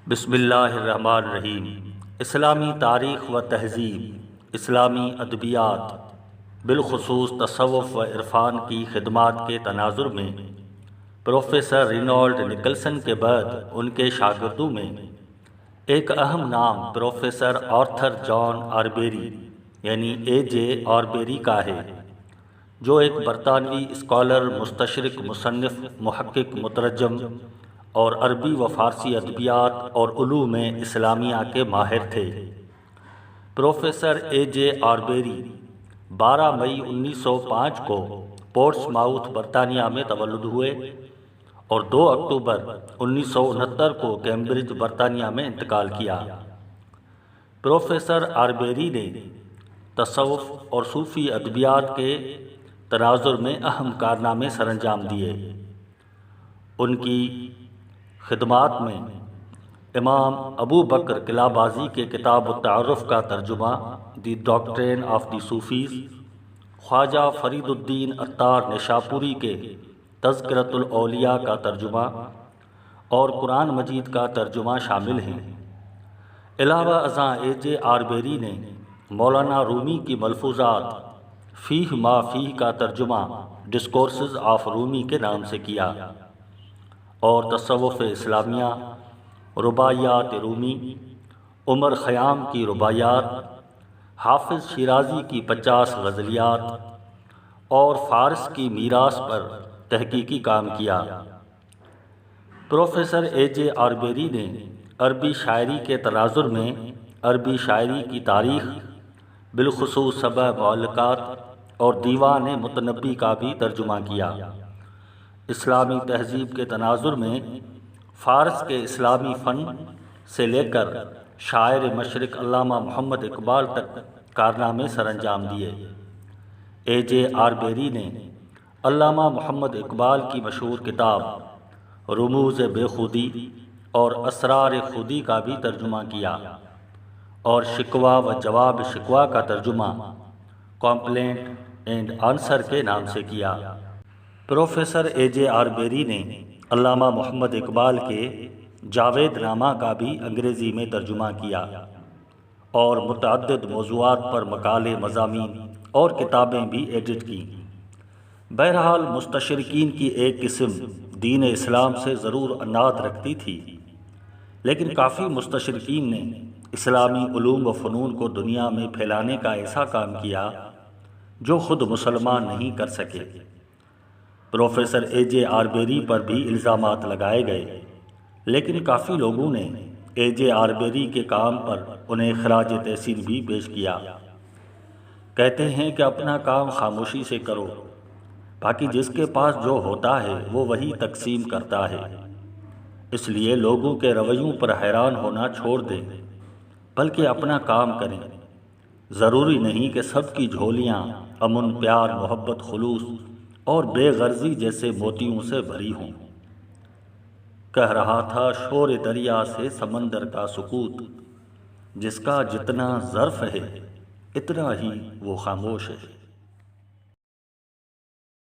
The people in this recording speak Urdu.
بسم اللہ الرحمن الرحیم۔ اسلامی تاریخ و تہذیب، اسلامی ادبیات، بالخصوص تصوف و عرفان کی خدمات کے تناظر میں پروفیسر رینالڈ نکلسن کے بعد ان کے شاگردوں میں ایک اہم نام پروفیسر آرتھر جان آربیری یعنی اے آربیری کا ہے، جو ایک برطانوی اسکالر، مستشرق، مصنف، محقق، مترجم اور عربی و فارسی ادبیات اور علوم اسلامیہ کے ماہر تھے۔ پروفیسر اے آربیری 12 مئی 1905 کو پورٹس ماؤتھ برطانیہ میں تولد ہوئے اور 2 اکتوبر 1969 کو کیمبرج برطانیہ میں انتقال کیا۔ پروفیسر آربیری نے تصوف اور صوفی ادبیات کے تناظر میں اہم کارنامے سر انجام دیے۔ ان کی خدمات میں امام ابو بکر قلعہبازی کے کتاب التعارف کا ترجمہ، دی doctrine of the Sufis, Khwaja Farid الدین عطار نشاپوری کے تذکرۃ الاولیاء کا ترجمہ اور قرآن مجید کا ترجمہ شامل ہیں۔ علاوہ ازاں اے آربیری نے مولانا رومی کی ملفوظات فیہ ما فیہ کا ترجمہ ڈسکورسز آف رومی کے نام سے کیا اور تصوف اسلامیہ، رباعیات رومی، عمر خیام کی رباعیات، حافظ شیرازی کی 50 غزلیات اور فارس کی میراث پر تحقیقی کام کیا۔ پروفیسر اے آربیری نے عربی شاعری کے تناظر میں عربی شاعری کی تاریخ، بالخصوص 7 معلقات اور دیوان متنبی کا بھی ترجمہ کیا۔ اسلامی تہذیب کے تناظر میں فارس کے اسلامی فن سے لے کر شاعر مشرق علامہ محمد اقبال تک کارنامے سر انجام دیے۔ اے آربیری نے علامہ محمد اقبال کی مشہور کتاب رموز بے خودی اور اسرار خودی کا بھی ترجمہ کیا اور شکوہ و جواب شکوہ کا ترجمہ کمپلینٹ اینڈ آنسر کے نام سے کیا۔ پروفیسر اے آربیری نے علامہ محمد اقبال کے جاوید نامہ کا بھی انگریزی میں ترجمہ کیا اور متعدد موضوعات پر مقالے، مضامین اور کتابیں بھی ایڈٹ کی۔ بہرحال مستشرقین کی ایک قسم دین اسلام سے ضرور عناد رکھتی تھی، لیکن کافی مستشرقین نے اسلامی علوم و فنون کو دنیا میں پھیلانے کا ایسا کام کیا جو خود مسلمان نہیں کر سکے۔ پروفیسر اے آربیری پر بھی الزامات لگائے گئے، لیکن کافی لوگوں نے اے آربیری کے کام پر انہیں خراج تحسین بھی پیش کیا۔ کہتے ہیں کہ اپنا کام خاموشی سے کرو، باقی جس کے پاس جو ہوتا ہے وہ وہی تقسیم کرتا ہے، اس لیے لوگوں کے رویوں پر حیران ہونا چھوڑ دیں بلکہ اپنا کام کریں۔ ضروری نہیں کہ سب کی جھولیاں امن، پیار، محبت، خلوص اور بے غرضی جیسے موتیوں سے بھری ہوں۔ کہہ رہا تھا شور دریا سے سمندر کا سکوت، جس کا جتنا ظرف ہے اتنا ہی وہ خاموش ہے۔